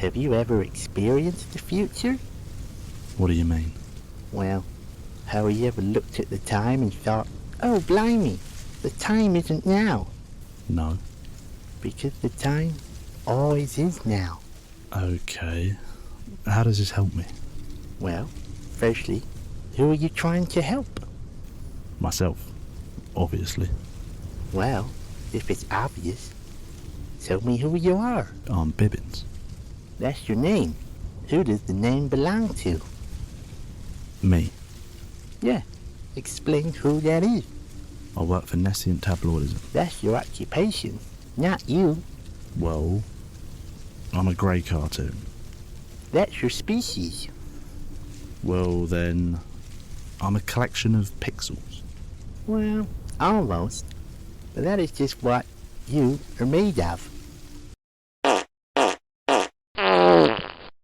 Have you ever experienced the future? What do you mean? Well, have you ever looked at the time and thought, oh blimey, the time isn't now? No. Because the time always is now. Okay. How does this help me? Well, firstly, who are you trying to help? Myself, obviously. Well, if it's obvious, tell me who you are. I'm Bibbins. That's your name. Who does the name belong to? Me. Yeah, explain who that is. I work for Nescient Tabloidism. That's your occupation, not you. Well, I'm a grey cartoon. That's your species. Well then, I'm a collection of pixels. Well, almost. But that is just what you are made of.